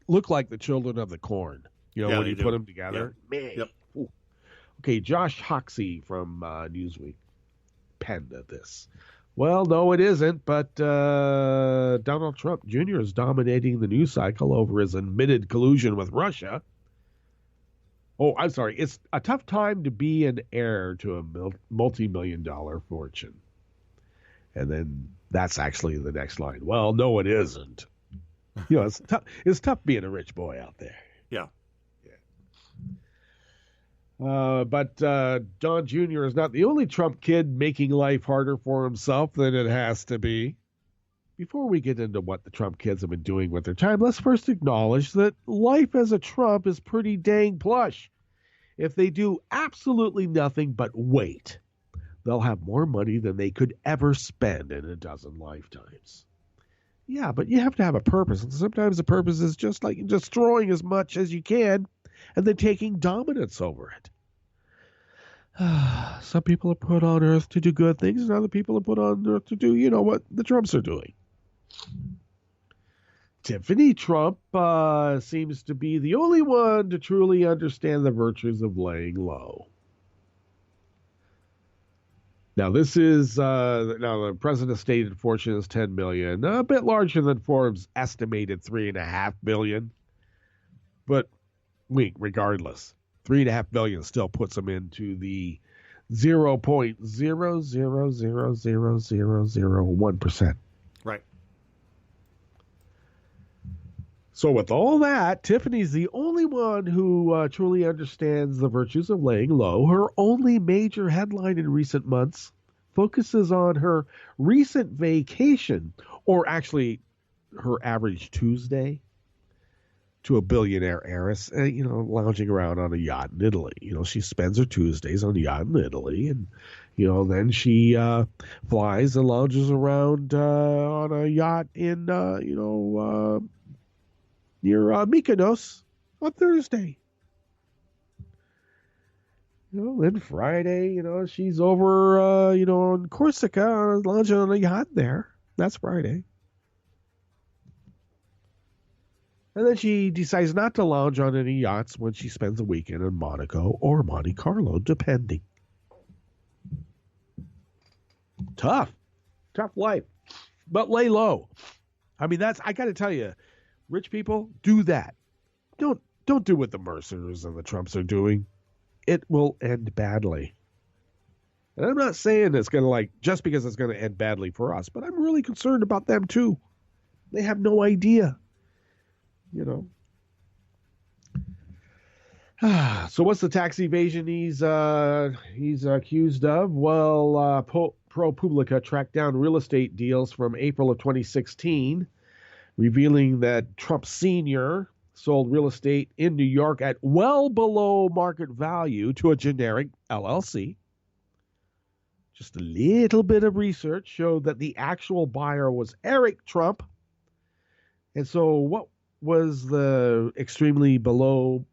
look like the children of the corn. When you put them together. Yeah. Man. Yep. Ooh. Okay, Josh Hoxie from Newsweek penned this. Well, no, it isn't, but Donald Trump Jr. is dominating the news cycle over his admitted collusion with Russia. Oh, I'm sorry. It's a tough time to be an heir to a multi-million-dollar fortune. And then that's actually the next line. Well, no, it isn't. It's tough being a rich boy out there. Yeah. But Don Jr. is not the only Trump kid making life harder for himself than it has to be. before we get into what the Trump kids have been doing with their time, let's first acknowledge that life as a Trump is pretty dang plush. If they do absolutely nothing but wait, they'll have more money than they could ever spend in a dozen lifetimes. Yeah, but you have to have a purpose, and sometimes the purpose is just like destroying as much as you can and then taking dominance over it. Some people are put on earth to do good things, and other people are put on earth to do, what the Trumps are doing. Tiffany Trump seems to be the only one to truly understand the virtues of laying low. Now, this is, the president's stated fortune is $10 million, a bit larger than Forbes' estimated $3.5 billion. But, regardless, $3.5 billion still puts him into the 0.0000001%. Right. So with all that, Tiffany's the only one who truly understands the virtues of laying low. Her only major headline in recent months focuses on her recent vacation, or actually her average Tuesday, to a billionaire heiress, lounging around on a yacht in Italy. She spends her Tuesdays on a yacht in Italy, and, then she flies and lounges around on a yacht in, near Mykonos on Thursday. Then Friday, she's over, on Corsica, lounging on a yacht there. That's Friday. And then she decides not to lounge on any yachts when she spends a weekend in Monaco or Monte Carlo, depending. Tough life, but lay low. I mean, I got to tell you, rich people do that. Don't do what the Mercers and the Trumps are doing. It will end badly. And I'm not saying it's going to just because it's going to end badly for us, but I'm really concerned about them too. They have no idea. So what's the tax evasion he's accused of? Well, ProPublica tracked down real estate deals from April of 2016, revealing that Trump Sr. sold real estate in New York at well below market value to a generic LLC. Just a little bit of research showed that the actual buyer was Eric Trump. And so what was the extremely below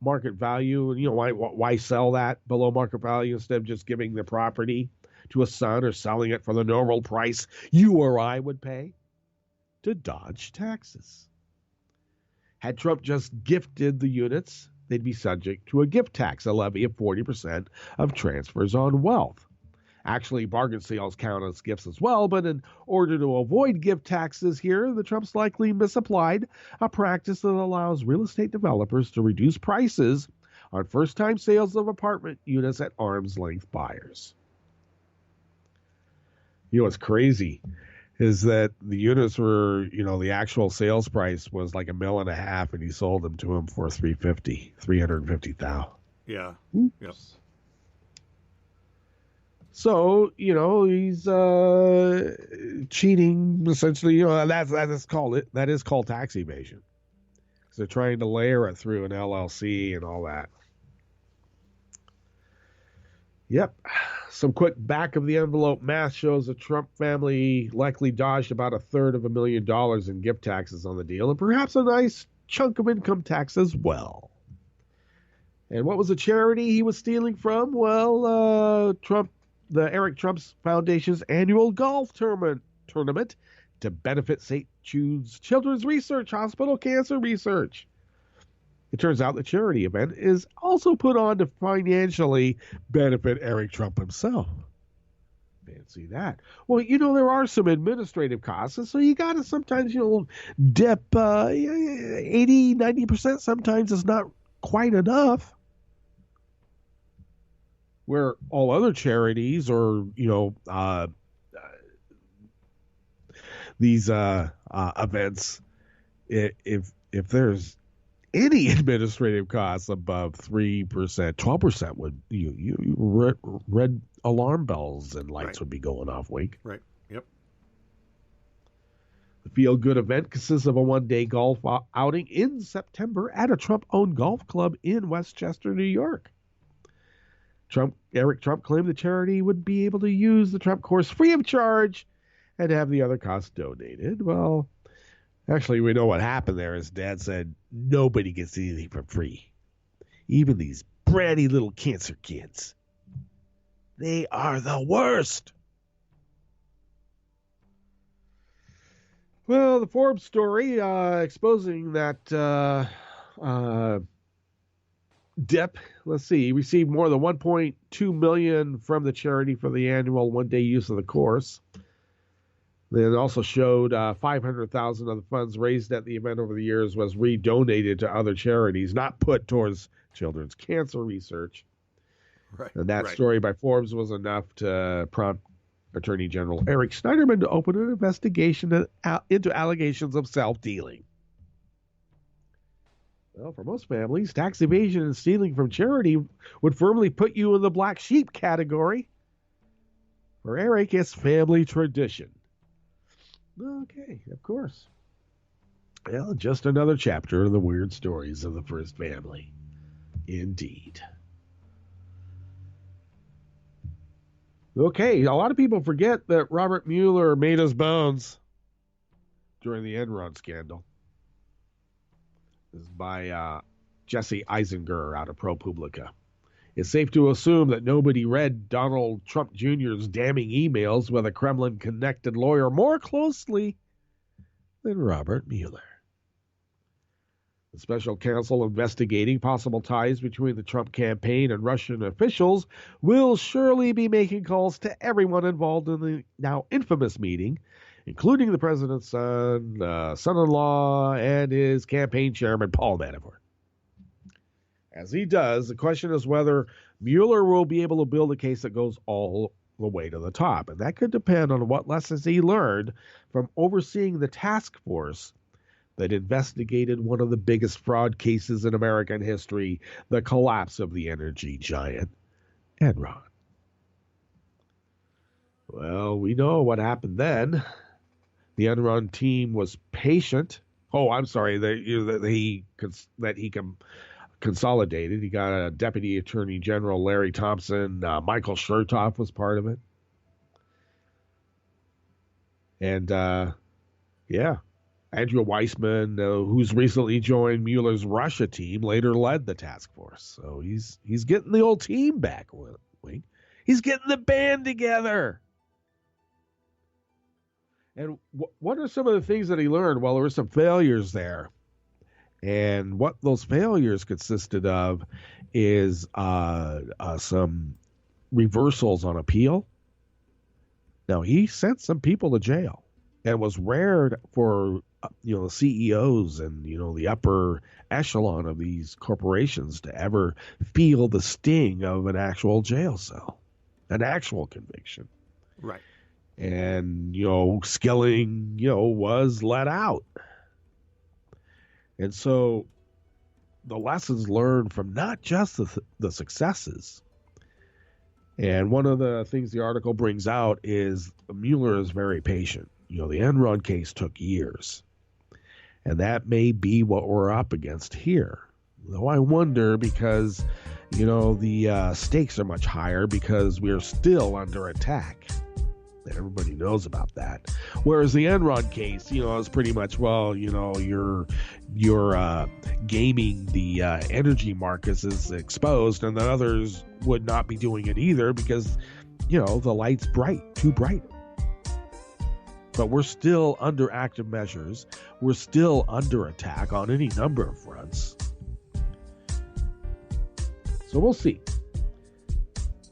market value? Why sell that below market value instead of just giving the property to a son or selling it for the normal price you or I would pay? To dodge taxes. Had Trump just gifted the units, they'd be subject to a gift tax, a levy of 40% of transfers on wealth. Actually, bargain sales count as gifts as well, but in order to avoid gift taxes here, the Trumps likely misapplied a practice that allows real estate developers to reduce prices on first-time sales of apartment units at arm's length buyers. What's crazy is that the units were, the actual sales price was like $1.5 million, and he sold them to him for $350,000. Yeah. Oops. Yep. So, he's cheating, essentially. That is called tax evasion. Because they're trying to layer it through an LLC and all that. Yep. Some quick back-of-the-envelope math shows the Trump family likely dodged about $250,000 in gift taxes on the deal, and perhaps a nice chunk of income tax as well. And what was the charity he was stealing from? Well, the Eric Trump's Foundation's annual golf tournament to benefit St. Jude's Children's Research Hospital cancer research. It turns out the charity event is also put on to financially benefit Eric Trump himself. Fancy that. Well, there are some administrative costs, and so you got to sometimes, dip 80, 90%. Sometimes it's not quite enough. Where all other charities or, these events, if there's any administrative costs above 3%, 12% would red alarm bells and lights would be going off. Wink. Right. Yep. The feel-good event consists of a one-day golf outing in September at a Trump-owned golf club in Westchester, New York. Eric Trump claimed the charity would be able to use the Trump course free of charge and have the other costs donated. Well, actually, we know what happened there. His dad said nobody gets anything for free. Even these bratty little cancer kids. They are the worst. Well, the Forbes story exposing that Depp, let's see, he received more than $1.2 million from the charity for the annual one-day use of the course. It also showed $500,000 of the funds raised at the event over the years was redonated to other charities, not put towards children's cancer research. Right. And that story by Forbes was enough to prompt Attorney General Eric Schneiderman to open an investigation into allegations of self-dealing. Well, for most families, tax evasion and stealing from charity would firmly put you in the black sheep category. For Eric, it's family tradition. Okay, of course. Well, just another chapter of the weird stories of the first family. Indeed. Okay, a lot of people forget that Robert Mueller made his bones during the Enron scandal. This is by Jesse Eisinger out of ProPublica. It's safe to assume that nobody read Donald Trump Jr.'s damning emails with a Kremlin-connected lawyer more closely than Robert Mueller. The special counsel investigating possible ties between the Trump campaign and Russian officials will surely be making calls to everyone involved in the now infamous meeting, including the president's son, son-in-law, and his campaign chairman, Paul Manafort. As he does, the question is whether Mueller will be able to build a case that goes all the way to the top. And that could depend on what lessons he learned from overseeing the task force that investigated one of the biggest fraud cases in American history, the collapse of the energy giant, Enron. Well, we know what happened then. The Enron team was patient. Oh, I'm sorry, that he consolidated. He got a Deputy Attorney General, Larry Thompson. Michael Chertoff was part of it. And, Andrew Weissman, who's recently joined Mueller's Russia team, later led the task force. So he's getting the old team back, Wink. He's getting the band together. And what are some of the things that he learned? Well, there were some failures there. And what those failures consisted of is some reversals on appeal. Now, he sent some people to jail. And it was rare for the CEOs and the upper echelon of these corporations to ever feel the sting of an actual jail cell, an actual conviction. Right. And Skilling was let out. And so the lessons learned from not just the successes. And one of the things the article brings out is Mueller is very patient. The Enron case took years. And that may be what we're up against here. Though I wonder because, the stakes are much higher because we're still under attack. Everybody knows about that. Whereas the Enron case, is pretty much, you're gaming the energy markets is exposed, and the others would not be doing it either because, the light's too bright. But we're still under active measures. We're still under attack on any number of fronts. So we'll see.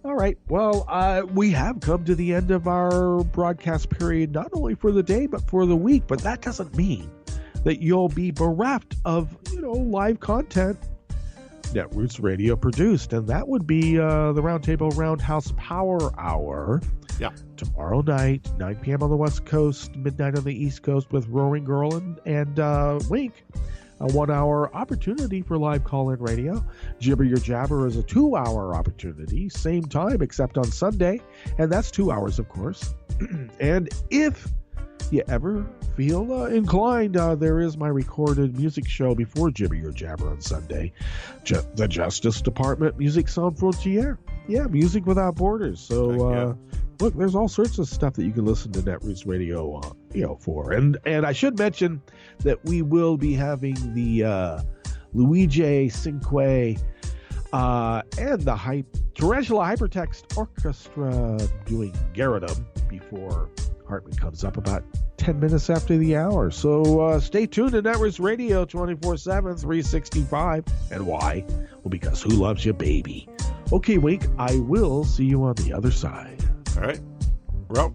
All right. Well, we have come to the end of our broadcast period, not only for the day, but for the week. But that doesn't mean that you'll be bereft of, live content Netroots Radio produced. And that would be the Roundtable Roundhouse Power Hour. Yeah. Tomorrow night, 9 p.m. on the West Coast, midnight on the East Coast with Roaring Girl and Wink. A 1-hour opportunity for live call-in radio. Jibber Your Jabber is a 2-hour opportunity, same time except on Sunday, and that's 2 hours, of course. And if you ever feel inclined, there is my recorded music show before Jibber Your Jabber on Sunday, the Justice Department Music Sans Frontières. Yeah, music without borders. So look, there's all sorts of stuff that you can listen to Netroots Radio for. And I should mention that we will be having the Luigi Cinque and the Tarantula Hypertext Orchestra doing Garritum before Hartman comes up about 10 minutes after the hour. So stay tuned to Netroots Radio 24/7, 365. And why? Well, because who loves you, baby? Okay, Wink, I will see you on the other side. All right. We're out.